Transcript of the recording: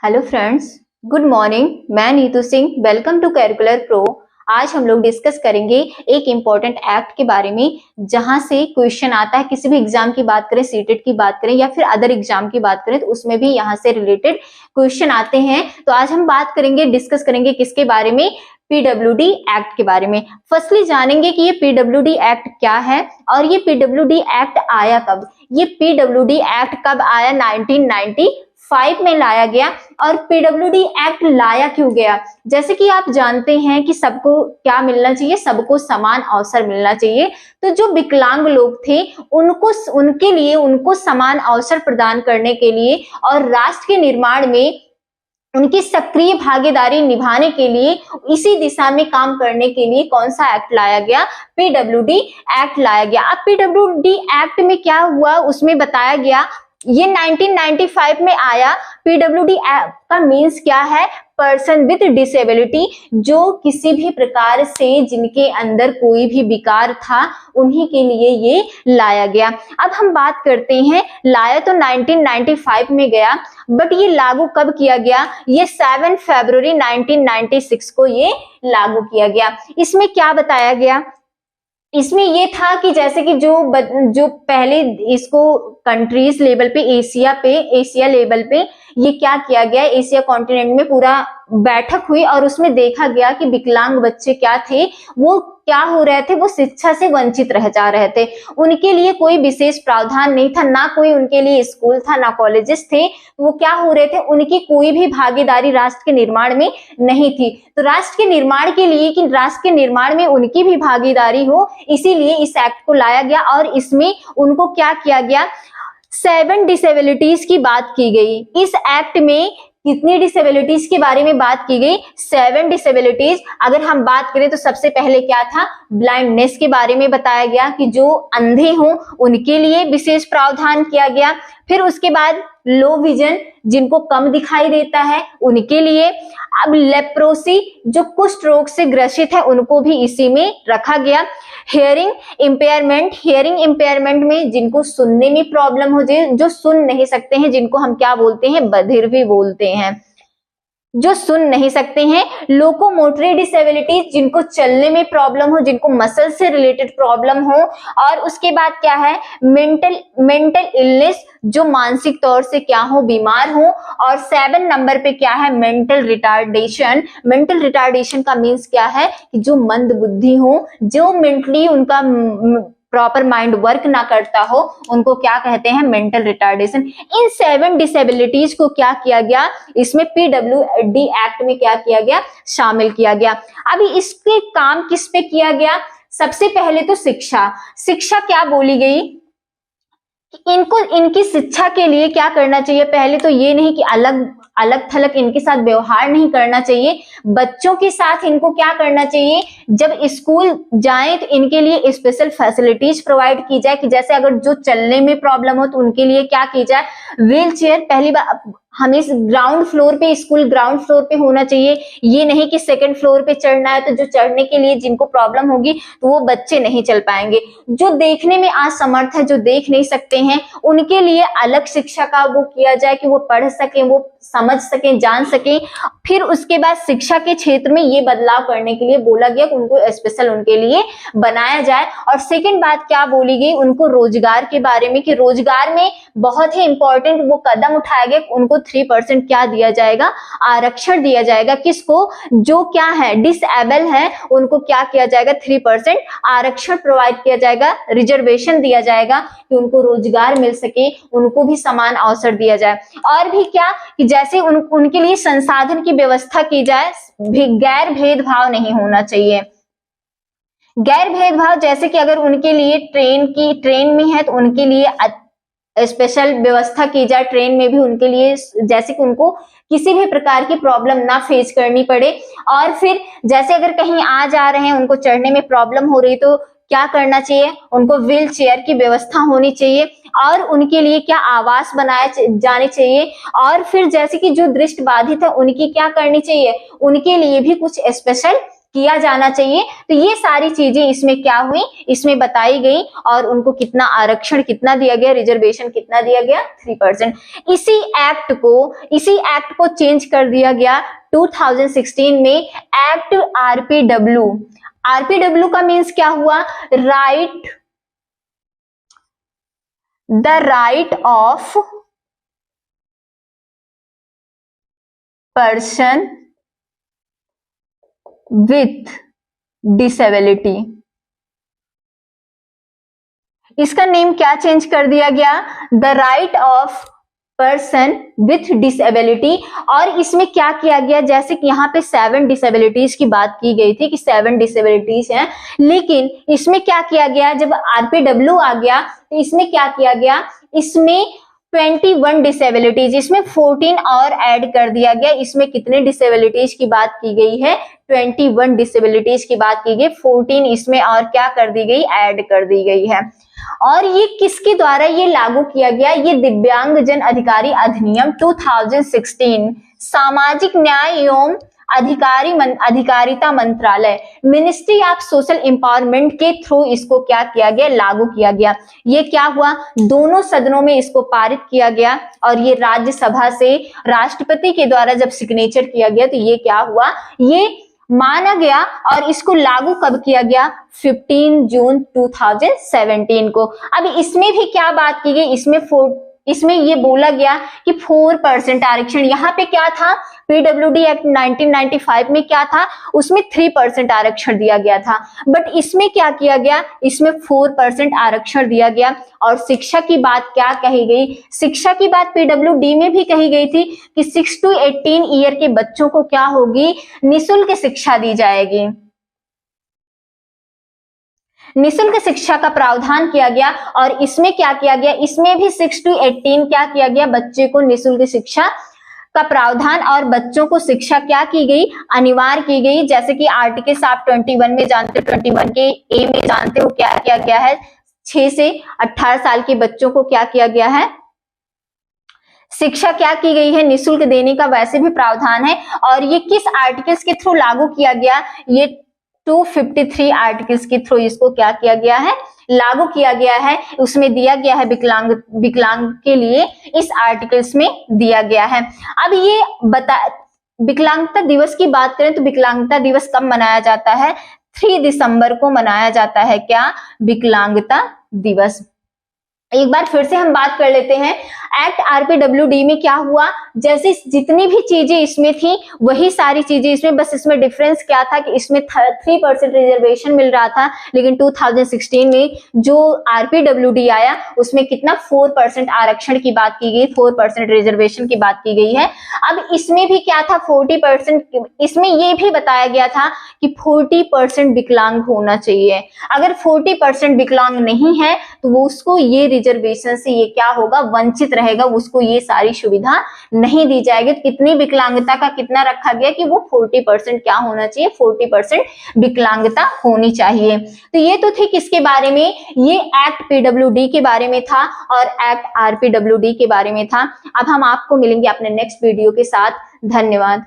Hello friends, good morning. मैं Neetu Singh, welcome to curricular pro. आज हम लोग डिस्कस करेंगे एक इम्पॉर्टेंट एक्ट के बारे में जहां से क्वेश्चन आता है। किसी भी एग्जाम की बात करें, सीटेट की बात करें या फिर अदर एग्जाम की बात करें तो उसमें भी यहाँ से रिलेटेड क्वेश्चन आते हैं। तो आज हम बात करेंगे, डिस्कस करेंगे किसके बारे में? पीडब्ल्यूडी एक्ट के बारे में। फर्स्टली जानेंगे कि ये पीडब्ल्यूडी एक्ट क्या है और ये पीडब्ल्यूडी एक्ट आया कब। ये पीडब्ल्यूडी एक्ट कब आया? 1995 में लाया गया। और पीडब्ल्यूडी एक्ट लाया क्यों गया? जैसे कि आप जानते हैं कि सबको क्या मिलना चाहिए, सबको समान अवसर मिलना चाहिए। तो जो विकलांग लोग थे उनको समान अवसर प्रदान करने के लिए और राष्ट्र के निर्माण में उनकी सक्रिय भागीदारी निभाने के लिए, इसी दिशा में काम करने के लिए कौन सा एक्ट लाया गया? पीडब्ल्यूडी एक्ट लाया गया। अब पीडब्ल्यूडी एक्ट में क्या हुआ उसमें बताया गया, ये 1995 में आया। पीडब्ल्यूडी एक्ट का मीन्स क्या है? पर्सन विथ डिसेबिलिटी, जो किसी भी प्रकार से जिनके अंदर कोई भी विकार था उन्हीं के लिए ये लाया गया। अब हम बात करते हैं, लाया तो 1995 में गया, बट ये लागू कब किया गया? ये 7 फरवरी 1996 को ये लागू किया गया। इसमें क्या बताया गया? इसमें ये था कि जैसे कि जो पहले इसको कंट्रीज लेवल पे, एशिया लेवल पे ये क्या किया गया, एशिया कॉन्टिनेंट में पूरा बैठक हुई और उसमें देखा गया कि विकलांग बच्चे क्या थे, वो क्या हो रहे थे, वो शिक्षा से वंचित रह जा रहे थे। उनके लिए कोई विशेष प्रावधान नहीं था, ना कोई उनके लिए स्कूल था, ना कॉलेजेस थे। वो क्या हो रहे थे, उनकी कोई भी भागीदारी राष्ट्र के निर्माण में नहीं थी। तो राष्ट्र के निर्माण के लिए, कि राष्ट्र के निर्माण में उनकी भी भागीदारी हो, इसीलिए इस एक्ट को लाया गया। और इसमें उनको क्या किया गया? 7 डिसेबिलिटीज की बात की गई। इस एक्ट में कितनी डिसेबिलिटीज के बारे में बात की गई? 7 डिसेबिलिटीज। अगर हम बात करें तो सबसे पहले क्या था? ब्लाइंडनेस के बारे में बताया गया कि जो अंधे हों उनके लिए विशेष प्रावधान किया गया। फिर उसके बाद लो विजन, जिनको कम दिखाई देता है उनके लिए। अब लेप्रोसी, जो कुष्ठ रोग से ग्रसित है, उनको भी इसी में रखा गया। हियरिंग इम्पेयरमेंट में जिनको सुनने में प्रॉब्लम हो जाए, जो सुन नहीं सकते हैं, जिनको हम क्या बोलते हैं? बधिर भी बोलते हैं, जो सुन नहीं सकते हैं। लोकोमोटरी डिसेबिलिटी, जिनको चलने में प्रॉब्लम हो, जिनको मसल से रिलेटेड प्रॉब्लम हो। और उसके बाद क्या है? मेंटल इलनेस, जो मानसिक तौर से क्या हो, बीमार हो। और 7 नंबर पे क्या है? मेंटल रिटार्डेशन का मीन्स क्या है? कि जो मंद बुद्धि हो, जो मेंटली उनका प्रॉपर माइंड वर्क ना करता हो, उनको क्या कहते हैं? Mental retardation. इन 7 डिसेबिलिटीज को क्या किया गया? इसमें पीडब्ल्यूडी एक्ट में क्या किया गया? शामिल किया गया। अभी इसके काम किस पे किया गया? सबसे पहले तो शिक्षा क्या बोली गई? इनकी शिक्षा के लिए क्या करना चाहिए? पहले तो ये नहीं कि अलग थलग इनके साथ व्यवहार नहीं करना चाहिए। बच्चों के साथ इनको क्या करना चाहिए? जब स्कूल जाएं तो इनके लिए स्पेशल फैसिलिटीज प्रोवाइड की जाए, कि जैसे अगर जो चलने में प्रॉब्लम हो तो उनके लिए क्या की जाए? Wheel chair. पहली बार हमें ग्राउंड फ्लोर पे, स्कूल ग्राउंड फ्लोर पे होना चाहिए। ये नहीं कि सेकंड फ्लोर पे चढ़ना है, तो जो चढ़ने के लिए जिनको प्रॉब्लम होगी तो वो बच्चे नहीं चल पाएंगे। जो देखने में असमर्थ है, जो देख नहीं सकते हैं, उनके लिए अलग शिक्षा का वो किया जाए कि वो पढ़ सकें, वो समझ सकें, जान सकें। फिर उसके बाद शिक्षा के क्षेत्र में ये बदलाव करने के लिए बोला गया कि उनको स्पेशल उनके लिए बनाया जाए। और सेकंड बात क्या बोली गई? उनको रोजगार के बारे में, कि रोजगार में बहुत ही इंपॉर्टेंट वो कदम उठाया गया, उनको 3% क्या दिया जाएगा? आरक्षण दिया जाएगा। किसको? जो क्या है, डिसेबल है, उनको क्या किया जाएगा? 3% आरक्षण प्रोवाइड किया जाएगा, रिजर्वेशन दिया जाएगा कि उनको रोजगार मिल सके, उनको भी समान अवसर दिया जाए। और भी क्या, कि जैसे उनके लिए संसाधन की व्यवस्था की जाए, गैर भेदभाव नहीं होना चाहिए। गैर भेदभाव, जैसे कि अगर उनके लिए ट्रेन में है तो उनके लिए स्पेशल व्यवस्था की जाए। ट्रेन में भी उनके लिए, जैसे कि उनको किसी भी प्रकार की प्रॉब्लम ना फेस करनी पड़े। और फिर जैसे अगर कहीं आ जा रहे हैं, उनको चढ़ने में प्रॉब्लम हो रही, तो क्या करना चाहिए? उनको व्हील चेयर की व्यवस्था होनी चाहिए। और उनके लिए क्या? आवास बनाए जाने चाहिए। और फिर जैसे कि जो दृष्टि बाधित है, उनकी क्या करनी चाहिए? उनके लिए भी कुछ स्पेशल किया जाना चाहिए। तो ये सारी चीजें इसमें क्या हुई, इसमें बताई गई और उनको कितना आरक्षण कितना दिया गया, रिजर्वेशन कितना दिया गया, 3%। इसी एक्ट को चेंज कर दिया गया 2016 में एक्ट आरपीडब्ल्यू। आरपीडब्ल्यू का मीन्स क्या हुआ, the right of person with disability. इसका नेम क्या चेंज कर दिया गया, the right of person with disability. और इसमें क्या किया गया, जैसे कि यहाँ पे 7 डिसेबिलिटीज की बात की गई थी कि 7 डिसेबिलिटीज हैं, लेकिन इसमें क्या किया गया, जब आरपीडब्ल्यू आ गया तो इसमें क्या किया गया, इसमें 21 डिसेबिलिटीज, इसमें 14 और ऐड कर दिया गया। इसमें कितने डिसेबिलिटीज की बात की गई है, 21 डिसेबिलिटीज की बात की गई, 14 इसमें और क्या कर दी गई, ऐड कर दी गई है। और ये किसके द्वारा ये लागू किया गया, ये दिव्यांगजन अधिकारी अधिनियम 2016, सामाजिक न्याय एवं अधिकारिता मंत्रालय, मिनिस्ट्री ऑफ सोशल एम्पावरमेंट के थ्रू इसको क्या किया गया, लागू किया गया। ये क्या हुआ, दोनों सदनों में इसको पारित किया गया और ये राज्यसभा से राष्ट्रपति के द्वारा जब सिग्नेचर किया गया तो ये क्या हुआ, ये माना गया। और इसको लागू कब किया गया, 15 जून 2017 को। अब इसमें भी क्या बात की गई, इसमें ये बोला गया कि 4% आरक्षण, यहाँ पे क्या था, पीडब्ल्यूडी एक्ट 1995 में क्या था, उसमें 3% आरक्षण दिया गया था, बट इसमें क्या किया गया, इसमें 4% आरक्षण दिया गया। और शिक्षा की बात क्या कही गई, शिक्षा की बात पीडब्ल्यूडी में भी कही गई थी कि 6 to 18 ईयर के बच्चों को क्या होगी, निःशुल्क शिक्षा दी जाएगी, निःशुल्क शिक्षा का प्रावधान किया गया। और इसमें क्या किया गया, इसमें भी 6 to 18 क्या किया गया, बच्चे को निःशुल्क शिक्षा का प्रावधान और बच्चों को शिक्षा क्या की गई, अनिवार्य की गई। जैसे कि आर्टिकल्स आप 21 में जानते हो, 21 के ए में जानते हो क्या किया गया है, 6 से 18 साल के बच्चों को क्या किया गया है, शिक्षा क्या की गई है, निःशुल्क देने का वैसे भी प्रावधान है। और ये किस आर्टिकल्स के थ्रू लागू किया गया, ये 253 आर्टिकल्स के थ्रू इसको क्या किया गया है, लागू किया गया है। उसमें दिया गया है विकलांग के लिए, इस आर्टिकल्स में दिया गया है। अब ये विकलांगता दिवस की बात करें तो विकलांगता दिवस कब मनाया जाता है, 3 दिसंबर को मनाया जाता है, क्या, विकलांगता दिवस। एक बार फिर से हम बात कर लेते हैं, एक्ट आरपीडब्ल्यूडी में क्या हुआ, जैसे जितनी भी चीजें इसमें थी वही सारी चीजें इसमें, बस इसमें डिफरेंस क्या था कि इसमें 3% रिजर्वेशन मिल रहा था, लेकिन 2016 में जो आरपीडब्ल्यूडी आया उसमें कितना 4% आरक्षण की बात की गई, 4% रिजर्वेशन की बात की गई है। अब इसमें भी क्या था, 40%, इसमें ये भी बताया गया था कि 40% विकलांग होना चाहिए। अगर 40% विकलांग नहीं है तो वो उसको ये रिजर्वेशन से ये क्या होगा, वंचित रहेगा, उसको ये सारी सुविधा नहीं दी जाएगी। कितनी विकलांगता का कितना रखा गया कि वो 40% क्या होना चाहिए, 40% विकलांगता होनी चाहिए। तो ये तो थी किसके बारे में, ये एक्ट पीडब्ल्यूडी के बारे में था और एक्ट आरपीडब्ल्यूडी के बारे में था। अब हम आपको मिलेंगे अपने नेक्स्ट वीडियो के साथ। धन्यवाद।